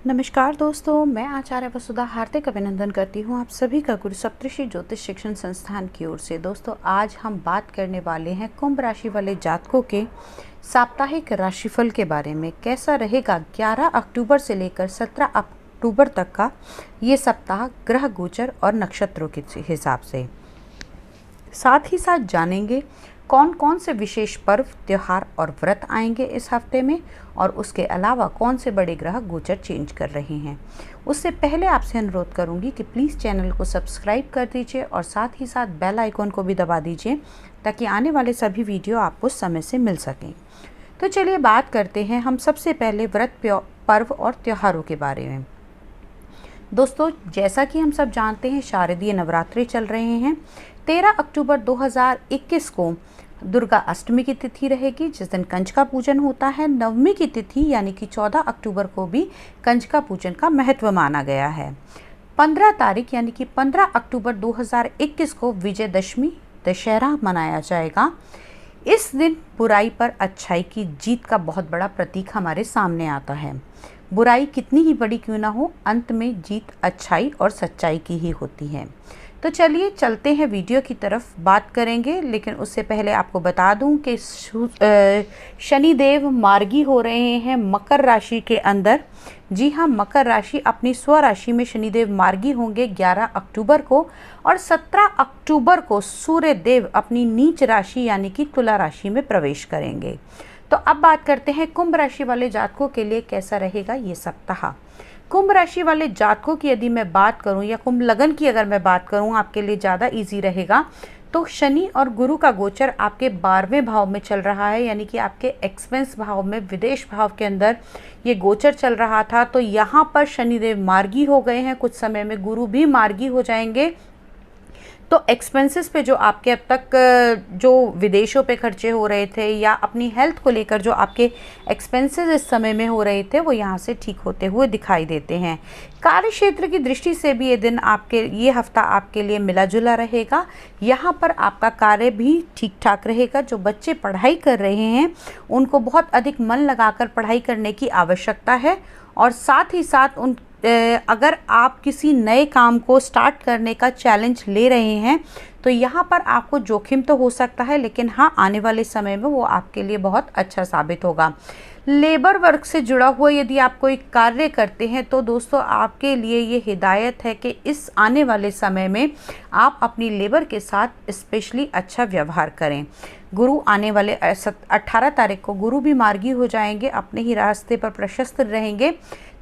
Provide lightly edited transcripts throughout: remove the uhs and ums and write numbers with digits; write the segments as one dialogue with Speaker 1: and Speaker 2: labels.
Speaker 1: नमस्कार दोस्तों, मैं आचार्य वसुधा हार्दिक अभिनंदन करती हूँ आप सभी का गुरु सप्तऋषि ज्योतिष शिक्षण संस्थान की ओर से। दोस्तों, आज हम बात करने वाले हैं कुंभ राशि वाले जातकों के साप्ताहिक राशिफल के बारे में। कैसा रहेगा 11 अक्टूबर से लेकर 17 अक्टूबर तक का ये सप्ताह ग्रह गोचर और नक्षत्रों के हिसाब से। साथ ही साथ जानेंगे कौन कौन से विशेष पर्व, त्योहार और व्रत आएंगे इस हफ्ते में, और उसके अलावा कौन से बड़े ग्रह गोचर चेंज कर रहे हैं। उससे पहले आपसे अनुरोध करूंगी कि प्लीज़ चैनल को सब्सक्राइब कर दीजिए और साथ ही साथ बेल आइकॉन को भी दबा दीजिए ताकि आने वाले सभी वीडियो आपको समय से मिल सकें। तो चलिए बात करते हैं हम सबसे पहले व्रत, पर्व और त्योहारों के बारे में। दोस्तों, जैसा कि हम सब जानते हैं, शारदीय नवरात्रि चल रहे हैं। 13 अक्टूबर 2021 को दुर्गा अष्टमी की तिथि रहेगी, जिस दिन कंजका पूजन होता है। नवमी की तिथि यानी कि 14 अक्टूबर को भी कंजका पूजन का महत्व माना गया है। 15 तारीख यानी कि 15 अक्टूबर 2021 को विजयदशमी दशहरा मनाया जाएगा। इस दिन बुराई पर अच्छाई की जीत का बहुत बड़ा प्रतीक हमारे सामने आता है। बुराई कितनी ही बड़ी क्यों ना हो, अंत में जीत अच्छाई और सच्चाई की ही होती है। तो चलिए चलते हैं वीडियो की तरफ, बात करेंगे। लेकिन उससे पहले आपको बता दूं कि शनिदेव मार्गी हो रहे हैं मकर राशि के अंदर। जी हाँ, मकर राशि अपनी स्वराशि में शनिदेव मार्गी होंगे 11 अक्टूबर को, और 17 अक्टूबर को सूर्य देव अपनी नीच राशि यानी कि तुला राशि में प्रवेश करेंगे। तो अब बात करते हैं कुंभ राशि वाले जातकों के लिए कैसा रहेगा ये सप्ताह। कुंभ राशि वाले जातकों की यदि मैं बात करूं, या कुंभ लगन की अगर मैं बात करूं, आपके लिए ज़्यादा इजी रहेगा। तो शनि और गुरु का गोचर आपके 12वें भाव में चल रहा है, यानी कि आपके एक्सपेंस भाव में, विदेश भाव के अंदर ये गोचर चल रहा था। तो यहाँ पर शनिदेव मार्गी हो गए हैं, कुछ समय में गुरु भी मार्गी हो जाएंगे। तो एक्सपेंसेस पे जो आपके अब तक जो विदेशों पे खर्चे हो रहे थे, या अपनी हेल्थ को लेकर जो आपके एक्सपेंसेस इस समय में हो रहे थे, वो यहाँ से ठीक होते हुए दिखाई देते हैं। कार्य क्षेत्र की दृष्टि से भी ये हफ्ता आपके लिए मिला जुला रहेगा। यहाँ पर आपका कार्य भी ठीक ठाक रहेगा। जो बच्चे पढ़ाई कर रहे हैं उनको बहुत अधिक मन लगाकर पढ़ाई करने की आवश्यकता है, और साथ ही साथ अगर आप किसी नए काम को स्टार्ट करने का चैलेंज ले रहे हैं तो यहाँ पर आपको जोखिम तो हो सकता है, लेकिन हाँ, आने वाले समय में वो आपके लिए बहुत अच्छा साबित होगा। लेबर वर्क से जुड़ा हुआ यदि आप कोई कार्य करते हैं तो दोस्तों आपके लिए ये हिदायत है कि इस आने वाले समय में आप अपनी लेबर के साथ स्पेशली अच्छा व्यवहार करें। गुरु आने वाले 18 तारीख को गुरु भी मार्गी हो जाएंगे, अपने ही रास्ते पर प्रशस्त रहेंगे।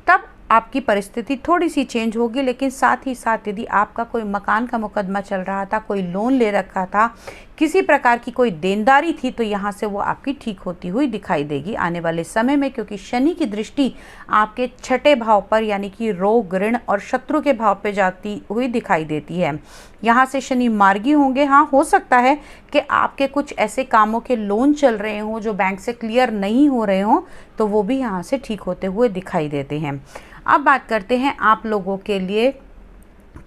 Speaker 1: तब आपकी परिस्थिति थोड़ी सी चेंज होगी। लेकिन साथ ही साथ यदि आपका कोई मकान का मुकदमा चल रहा था, कोई लोन ले रखा था, किसी प्रकार की कोई देनदारी थी, तो यहाँ से वो आपकी ठीक होती हुई दिखाई देगी आने वाले समय में, क्योंकि शनि की दृष्टि आपके 6ठे भाव पर यानी कि रोग, ऋण और शत्रु के भाव पे जाती हुई दिखाई देती है। यहाँ से शनि मार्गी होंगे। हाँ, हो सकता है कि आपके कुछ ऐसे कामों के लोन चल रहे हों जो बैंक से क्लियर नहीं हो रहे हों, तो वो भी यहाँ से ठीक होते हुए दिखाई देते हैं। अब बात करते हैं आप लोगों के लिए,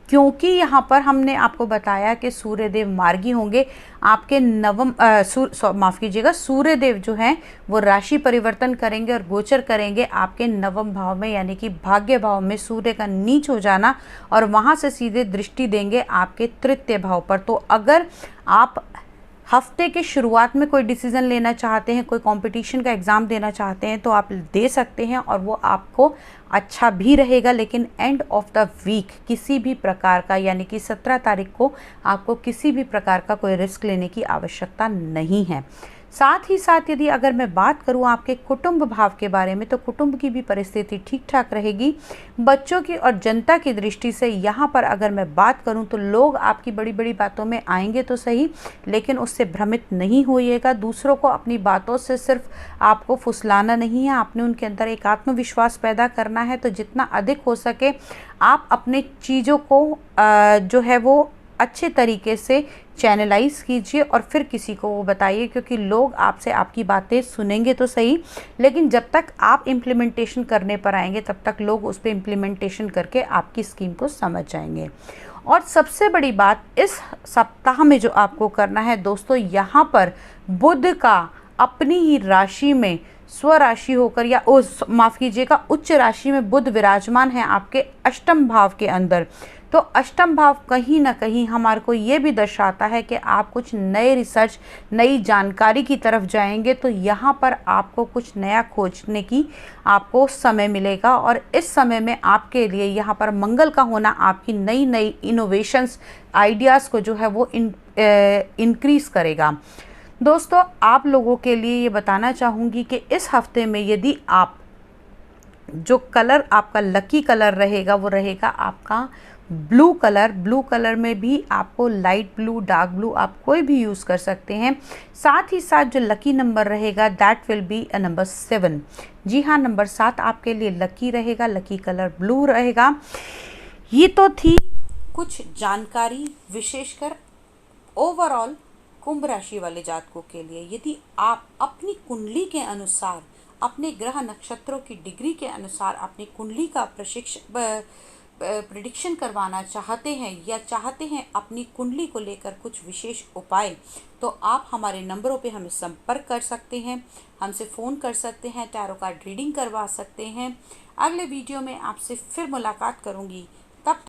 Speaker 1: क्योंकि यहाँ पर हमने आपको बताया कि सूर्यदेव मार्गी होंगे आपके सूर्यदेव जो हैं वो राशि परिवर्तन करेंगे और गोचर करेंगे आपके नवम भाव में, यानी कि भाग्य भाव में सूर्य का नीच हो जाना, और वहाँ से सीधे दृष्टि देंगे आपके तृतीय भाव पर। तो अगर आप हफ्ते के शुरुआत में कोई डिसीज़न लेना चाहते हैं, कोई कंपटीशन का एग्ज़ाम देना चाहते हैं, तो आप दे सकते हैं और वो आपको अच्छा भी रहेगा। लेकिन एंड ऑफ द वीक किसी भी प्रकार का, यानी कि 17 तारीख को आपको किसी भी प्रकार का कोई रिस्क लेने की आवश्यकता नहीं है। साथ ही साथ यदि अगर मैं बात करूं आपके कुटुंब भाव के बारे में, तो कुटुंब की भी परिस्थिति ठीक ठाक रहेगी। बच्चों की और जनता की दृष्टि से यहाँ पर अगर मैं बात करूं तो लोग आपकी बड़ी बड़ी बातों में आएंगे तो सही, लेकिन उससे भ्रमित नहीं होइएगा। दूसरों को अपनी बातों से सिर्फ आपको फुसलाना नहीं है, आपने उनके अंदर एक आत्मविश्वास पैदा करना है। तो जितना अधिक हो सके आप अपने चीज़ों को जो है वो अच्छे तरीके से चैनलाइज कीजिए और फिर किसी को वो बताइए, क्योंकि लोग आपसे आपकी बातें सुनेंगे तो सही, लेकिन जब तक आप इम्प्लीमेंटेशन करने पर आएंगे तब तक लोग उस पर इम्प्लीमेंटेशन करके आपकी स्कीम को समझ जाएंगे। और सबसे बड़ी बात इस सप्ताह में जो आपको करना है दोस्तों, यहाँ पर बुध का अपनी ही राशि में स्वराशि होकर या माफ़ कीजिएगा उच्च राशि में बुध विराजमान है आपके अष्टम भाव के अंदर। तो अष्टम भाव कहीं ना कहीं हमारे को ये भी दर्शाता है कि आप कुछ नए रिसर्च, नई जानकारी की तरफ जाएंगे, तो यहाँ पर आपको कुछ नया खोजने की आपको समय मिलेगा। और इस समय में आपके लिए यहाँ पर मंगल का होना आपकी नई नई इनोवेशंस, आइडियाज़ को जो है वो इंक्रीज़ करेगा। दोस्तों, आप लोगों के लिए ये बताना चाहूँगी कि इस हफ्ते में यदि आप जो कलर आपका लकी कलर रहेगा वो रहेगा आपका ब्लू कलर। ब्लू कलर में भी आपको लाइट ब्लू, डार्क ब्लू आप कोई भी यूज़ कर सकते हैं। साथ ही साथ जो लकी नंबर रहेगा that will be a number 7। जी हाँ, नंबर 7 आपके लिए लकी रहेगा, लकी कलर ब्लू रहेगा। ये तो थी कुछ जानकारी विशेषकर ओवरऑल कुंभ राशि वाले जातकों के लिए। यदि आप अपनी कुंडली के अनुसार, अपने ग्रह नक्षत्रों की डिग्री के अनुसार अपनी कुंडली का प्रेडिक्शन करवाना चाहते हैं या चाहते हैं अपनी कुंडली को लेकर कुछ विशेष उपाय, तो आप हमारे नंबरों पे हमें संपर्क कर सकते हैं, हमसे फ़ोन कर सकते हैं, टैरो कार्ड रीडिंग करवा सकते हैं। अगले वीडियो में आपसे फिर मुलाकात करूँगी।